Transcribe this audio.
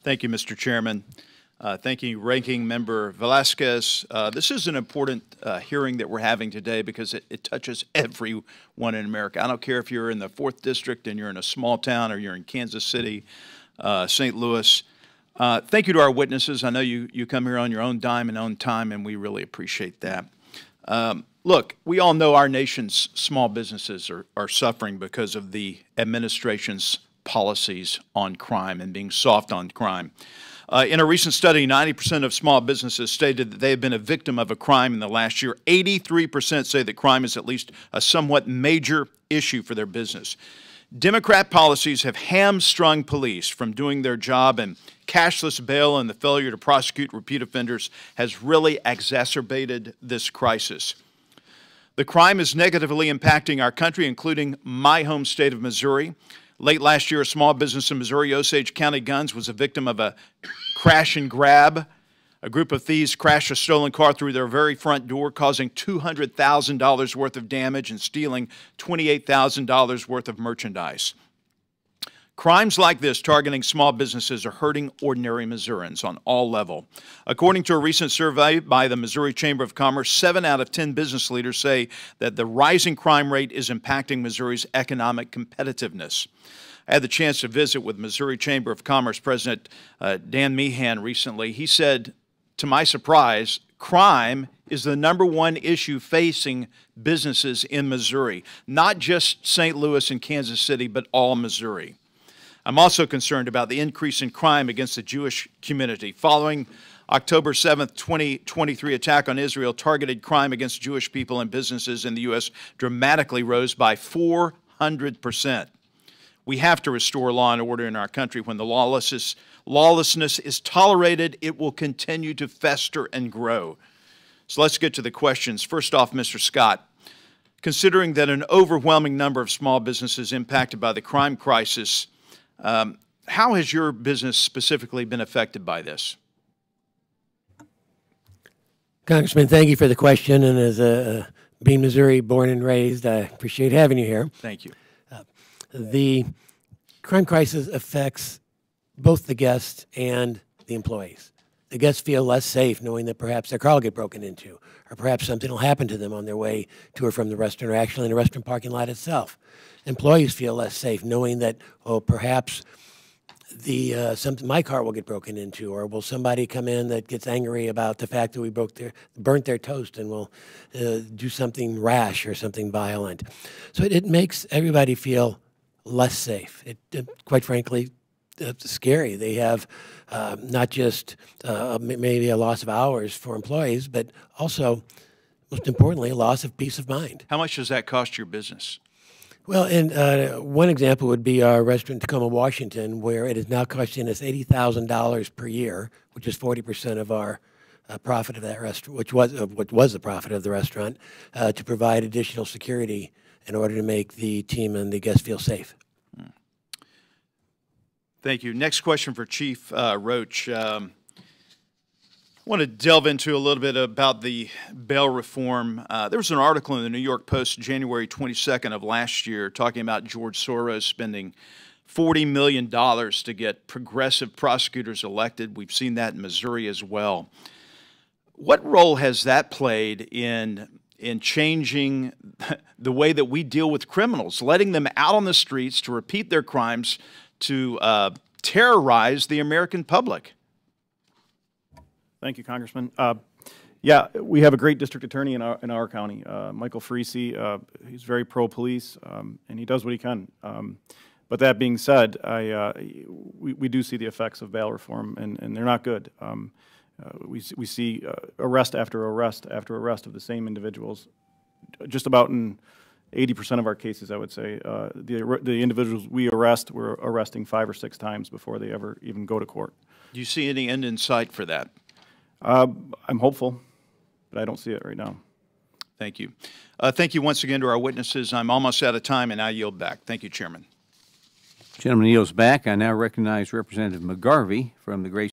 Thank you, Mr. Chairman. Thank you, Ranking Member Velasquez. This is an important hearing that we're having today because it touches everyone in America. I don't care if you're in the 4th District and you're in a small town or you're in Kansas City, St. Louis. Thank you to our witnesses. I know you come here on your own dime and own time, and we really appreciate that. Look, we all know our nation's small businesses are suffering because of the administration's policies on crime and being soft on crime. In a recent study, 90% of small businesses stated that they have been a victim of a crime in the last year. 83% say that crime is at least a somewhat major issue for their business. Democrat policies have hamstrung police from doing their job, and cashless bail and the failure to prosecute repeat offenders has really exacerbated this crisis. The crime is negatively impacting our country, including my home state of Missouri. Late last year, a small business in Missouri, Osage County Guns, was a victim of a crash and grab. A group of thieves crashed a stolen car through their very front door, causing $200,000 worth of damage and stealing $28,000 worth of merchandise. Crimes like this targeting small businesses are hurting ordinary Missourians on all levels. According to a recent survey by the Missouri Chamber of Commerce, 7 out of 10 business leaders say that the rising crime rate is impacting Missouri's economic competitiveness. I had the chance to visit with Missouri Chamber of Commerce President Dan Meehan recently. He said, to my surprise, crime is the #1 issue facing businesses in Missouri, not just St. Louis and Kansas City, but all Missouri. I'm also concerned about the increase in crime against the Jewish community. Following October 7th, 2023 attack on Israel, targeted crime against Jewish people and businesses in the U.S. dramatically rose by 400%. We have to restore law and order in our country. When the lawlessness is tolerated, it will continue to fester and grow. So let's get to the questions. First off, Mr. Scott, considering that an overwhelming number of small businesses impacted by the crime crisis, how has your business specifically been affected by this? Congressman, thank you for the question. And as a being Missouri born and raised, I appreciate having you here. Thank you. The crime crisis affects both the guests and the employees. The guests feel less safe knowing that perhaps their car will get broken into, or perhaps something will happen to them on their way to or from the restaurant, or actually in the restaurant parking lot itself. Employees feel less safe knowing that, oh, perhaps my car will get broken into, or will somebody come in that gets angry about the fact that we burnt their toast and will do something rash or something violent. So it makes everybody feel less safe. Quite frankly, it's scary. They have not just maybe a loss of hours for employees, but also, most importantly, a loss of peace of mind. How much does that cost your business? Well, and one example would be our restaurant in Tacoma, Washington, where it is now costing us $80,000 per year, which is 40% of our profit of that restaurant, which was the profit of the restaurant, to provide additional security in order to make the team and the guests feel safe. Thank you. Next question for Chief Roach. I want to delve into a little bit about the bail reform. There was an article in the New York Post January 22nd of last year talking about George Soros spending $40 million to get progressive prosecutors elected. We've seen that in Missouri as well. What role has that played in changing the way that we deal with criminals, letting them out on the streets to repeat their crimes, to terrorize the American public? Thank you, Congressman. Yeah, we have a great district attorney in our county, Michael Friese. He's very pro-police, and he does what he can. But that being said, we do see the effects of bail reform, and they're not good. We see arrest after arrest after arrest of the same individuals. Just about in 80% of our cases, I would say, the individuals we arrest, we're arresting 5 or 6 times before they ever even go to court. Do you see any end in sight for that? I'm hopeful, but I don't see it right now. Thank you. Thank you once again to our witnesses. I'm almost out of time, and I yield back. Thank you, Chairman. Gentleman yields back. I now recognize Representative McGarvey from the great